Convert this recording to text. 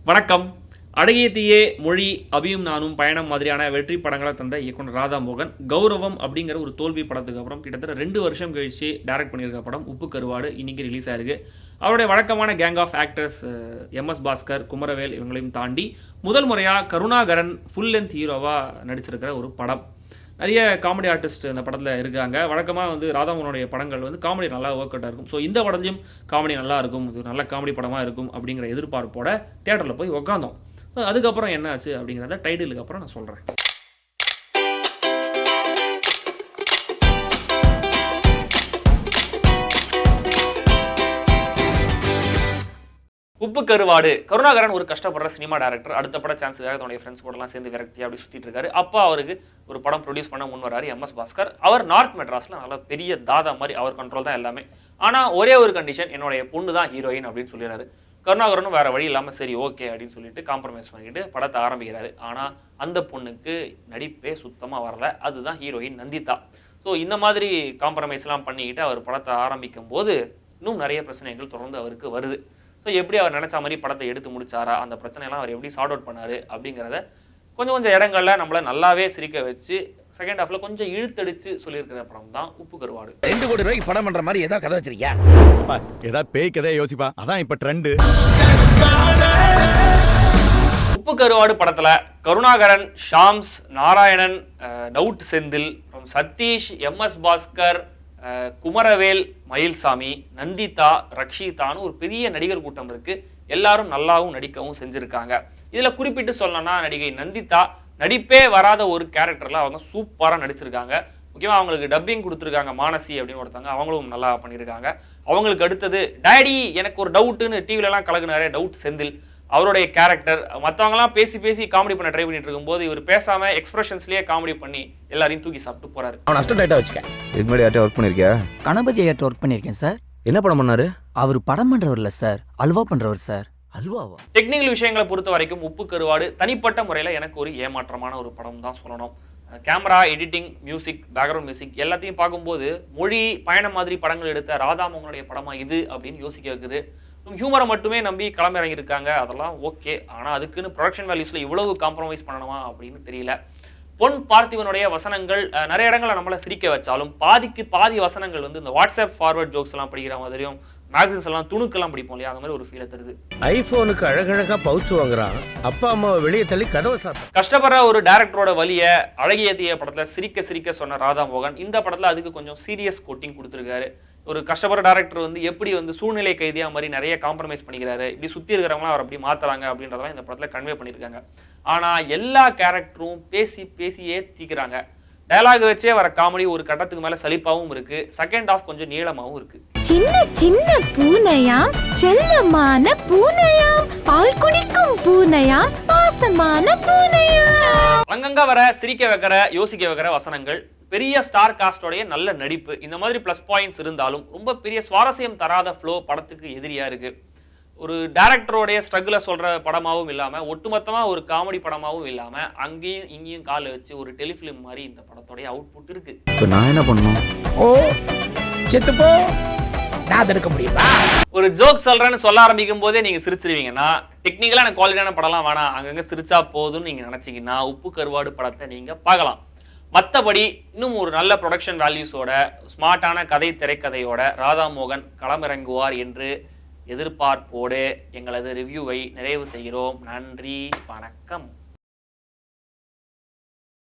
வணக்கம். அழகிய தீயே, மொழி, அபியும் நானும், பயணம் மாதிரியான வெற்றி படங்களை தந்த இயக்குனர் ராதா மோகன் கௌரவம் அப்படிங்கிற ஒரு தோல்வி படத்துக்கு அப்புறம் கிட்டத்தட்ட 2 வருஷம் கழிச்சு டைரக்ட் பண்ணியிருக்க படம் உப்பு கருவாடு இன்னைக்கு ரிலீஸ் ஆயிருக்கு. அவருடைய வழக்கமான gang of actors MS Bhaskar, Kumaravel இவங்களையும் தாண்டி முதல் முறையாக கருணாகரன் ஃபுல் லென்த் ஹீரோவாக நடிச்சிருக்கிற ஒரு படம். நிறைய காமெடி ஆர்டிஸ்ட் இந்த படத்தில் இருக்காங்க. வழக்கமாக ராதாமோகனுடைய படங்கள் காமெடி நல்லா ஒர்க் அவுட்டாக இருக்கும். ஸோ இந்த படத்துலையும் காமெடி நல்லா இருக்கும், இது நல்ல காமெடி படமாக இருக்கும் அப்படிங்கிற எதிர்பார்ப்போட தியேட்டரில் போய் உட்காந்தோம். அதுக்கப்புறம் என்ன ஆச்சு அப்படிங்கிறத டைட்டிலுக்கு அப்புறம் நான் சொல்கிறேன். உப்பு கருவாடு. கருணாகரன் ஒரு கஷ்டப்படுற சினிமா டைரக்டர். அடுத்த பட சான்ஸுக்காக தன்னுடைய ஃப்ரெண்ட்ஸ் கூடலாம் சேர்ந்து விரக்தி அப்படி சுற்றிட்டு இருக்காரு. அப்போ அவருக்கு ஒரு படம் ப்ரொடியூஸ் பண்ண முன் வராரு MS பாஸ்கர். அவர் நார்த் மெட்ராஸில் நல்ல பெரிய தாதா மாதிரி, அவர் கண்ட்ரோல் தான் எல்லாமே. ஆனால் ஒரே ஒரு கண்டிஷன், என்னுடைய பொண்ணு தான் ஹீரோயின் அப்படின்னு சொல்லிடுறாரு. கருணாகரனும் வேற வழி இல்லாமல் சரி ஓகே அப்படின்னு சொல்லிட்டு காம்ப்ரமைஸ் பண்ணிட்டு படத்தை ஆரம்பிக்கிறாரு. ஆனால் அந்த பொண்ணுக்கு நடிப்பே சுத்தமாக வரல. அதுதான் ஹீரோயின் நந்திதா. ஸோ இந்த மாதிரி காம்ப்ரமைஸ்லாம் பண்ணிக்கிட்டு அவர் படத்தை ஆரம்பிக்கும் போது இன்னும் நிறைய பிரச்சனைகள் தொடர்ந்து அவருக்கு வருது. ஸோ எப்படி அவர் நினைச்ச மாதிரி படத்தை எடுத்து முடிச்சாரா, அந்த பிரச்சனையெல்லாம் அவர் எப்படி சார்ட் அவுட் பண்ணாரு அப்படிங்கிறத கொஞ்சம் இடங்கள்ல நம்மள நல்லாவே சிரிக்க வச்சு செகண்ட் ஹாஃப்ல கொஞ்சம் இழுத்தடிச்சு சொல்லியிருக்கிற படம் தான் உப்பு கருவாடு. 2 கோடி ரூபாய்க்கு படம் பண்ற மாதிரி ஏதாவது கதை வச்சிருக்கியா? ஏதாவது பேய் கதையை யோசிப்பா, அதான் இப்ப ட்ரெண்ட். உப்பு கருவாடு படத்துல கருணாகரன், ஷாம்ஸ், நாராயணன், டவுட் செந்தில், சதீஷ், MS பாஸ்கர், குமரவேல், மயில்சாமி, நந்திதா, ரக்ஷிதான்னு ஒரு பெரிய நடிகர் கூட்டம் இருக்கு. எல்லாரும் நல்லாவும் நடிக்கவும் செஞ்சிருக்காங்க. இதுல குறிப்பிட்டு சொல்லணும்னா நடிகை நந்திதா நடிப்பே வராத ஒரு கேரக்டர்ல அவங்க சூப்பரா நடிச்சிருக்காங்க. முக்கியமா அவங்களுக்கு டப்பிங் கொடுத்துருக்காங்க, மானசி அப்படின்னு ஒருத்தவங்க, அவங்களும் நல்லா பண்ணியிருக்காங்க. அவங்களுக்கு அடுத்தது டாடி எனக்கு ஒரு டவுட்டுன்னு டிவில எல்லாம் கலக்குனாரே டவுட் செந்தில், அவருடைய கேரக்டர். மற்றவங்கலாம் பேசி காமெடி பண்ண ட்ரை பண்ணிட்டு இருக்கும்போது இவர் பேசாம எக்ஸ்பிரஷன்ஸ்லயே காமெடி பண்ணி எல்லாரையும் தூக்கி சாப்பிட்டு போறாரு. அவன் அசிஸ்டன்ட் வச்சுக்க. இது மாதிரி யார்ட்ட ஒர்க் பண்ணிருக்கியா? கணபதி ஐயர்ட்ட ஒர்க் பண்ணியிருக்கேன் சார். என்ன படம் பண்ணாரு? அவர் படம் பண்றவர் இல்ல சார், அல்வா பண்றவர் சார். அல்வாவா? டெக்னிக்கல் விஷயங்களை பொறுத்த வரைக்கும் உப்பு கருவாடு தனிப்பட்ட முறையில் எனக்கு ஒரு ஏமாற்றமான ஒரு படம் தான் சொல்லணும். Camera, editing, music, background music எல்லாத்தையும் பார்க்கும்போது மொழி, பயணம் மாதிரி படங்கள் எடுத்த ராதா மோகனுடைய படமா இது அப்படின்னு யோசிக்க வைக்குது. ஹியூமரை மட்டுமே நம்பி களமிறங்கியிருக்காங்க, அதெல்லாம் ஓகே. ஆனால் அதுக்குன்னு ப்ரொடக்ஷன் வேல்யூஸில் இவ்வளவு காம்ப்ரமைஸ் பண்ணணுமா அப்படின்னு தெரியல. பொன் பார்த்திபனுடைய வசனங்கள் நிறைய இடங்களை நம்மளை சிரிக்க வச்சாலும் பாதிக்கு பாதி வசனங்கள் இந்த வாட்ஸ்அப் ஃபார்வர்ட் ஜோக்ஸ் எல்லாம் படிக்கிற மாதிரியும், மேகசின்ஸ் எல்லாம் துணுக்கெல்லாம் படிப்போம் இல்லையா, அந்த மாதிரி ஒரு ஃபீலை தருது. ஐபோனுக்கு அழகழகா பவுச் வாங்குறான், அப்பா அம்மாவை வெளியே தள்ளி கதவை சாத்த கஷ்டப்படுற ஒரு டைரக்டரோட வலிய அழகிய தீய படத்துல சிரிக்க சிரிக்க சொன்ன ராதா மோகன் இந்த படத்துல அதுக்கு கொஞ்சம் சீரியஸ் கோட்டிங் கொடுத்துருக்காரு. ஒரு கஷ்டப்படுற டைரக்டர் எப்படி சூழ்நிலை கைதியா மாதிரி நிறைய காம்ப்ரமைஸ் பண்ணிக்கிறாரு, இப்படி சுத்தி இருக்கிறவங்களாம் அவர் அப்படி மாத்துறாங்க அப்படின்றதெல்லாம் இந்த படத்துல கன்வே பண்ணியிருக்காங்க. ஆனா எல்லா கேரக்டரும் பேசியே தீக்குறாங்க. டயலாக் வச்சே வர காமெடி ஒரு கட்டத்துக்கு மேல சலிப்பாவும் இருக்கு. செகண்ட் ஹாஃப் கொஞ்சம் நீளமாவும் இருக்கு. சின்ன சின்ன பூனையாம், செல்லமான பூனையாம், பால் குடிக்கும் பூனையாம், பாசமான பூனையாம். அங்கங்க வர சிரிக்க வைக்கிற, யோசிக்க வைக்கிற வசனங்கள், பெரிய ஸ்டார் காஸ்டோடைய நல்ல நடிப்பு, இந்த மாதிரி பிளஸ் பாயிண்ட்ஸ் இருந்தாலும் ரொம்ப பெரிய சுவாரஸ்யம் தராத ஃப்ளோ படத்துக்கு எதிரியா இருக்கு. ஒரு டைரக்டரோடைய ஸ்ட்ரகிளை சொல்ற படமாவும் இல்லாம, ஒட்டுமொத்தமா ஒரு காமெடி படமாவும் இல்லாம, அங்கேயும் இங்கேயும் கால வச்சு ஒரு டெலிஃபிலிம் மாதிரி இந்த படத்தோடைய அவுட்புட் இருக்கு. இப்போ நான் என்ன பண்ணணும்? ஓ செத்து போ, நான் தடுக்க முடியுமா? ஒரு ஜோக் சொல்றேன்னு சொல்ல ஆரம்பிக்கும் போதே நீங்க சிரிச்சிருவீங்கன்னா, டெக்னிக்கலான குவாலிட்டியான படம்லாம் வேணாம், அங்கங்க சிரிச்சா போதும்னு நீங்க நினைச்சீங்கன்னா உப்பு கருவாடு படத்தை நீங்க பார்க்கலாம். மற்றபடி இன்னும் ஒரு நல்ல ப்ரொடக்ஷன் வேல்யூஸோட, ஸ்மார்ட்டான கதை திரைக்கதையோட ராதா மோகன் களமிறங்குவார் என்று எதிர்பார்ப்போடு எங்களது ரிவ்யூவை நிறைவு செய்கிறோம். நன்றி, வணக்கம்.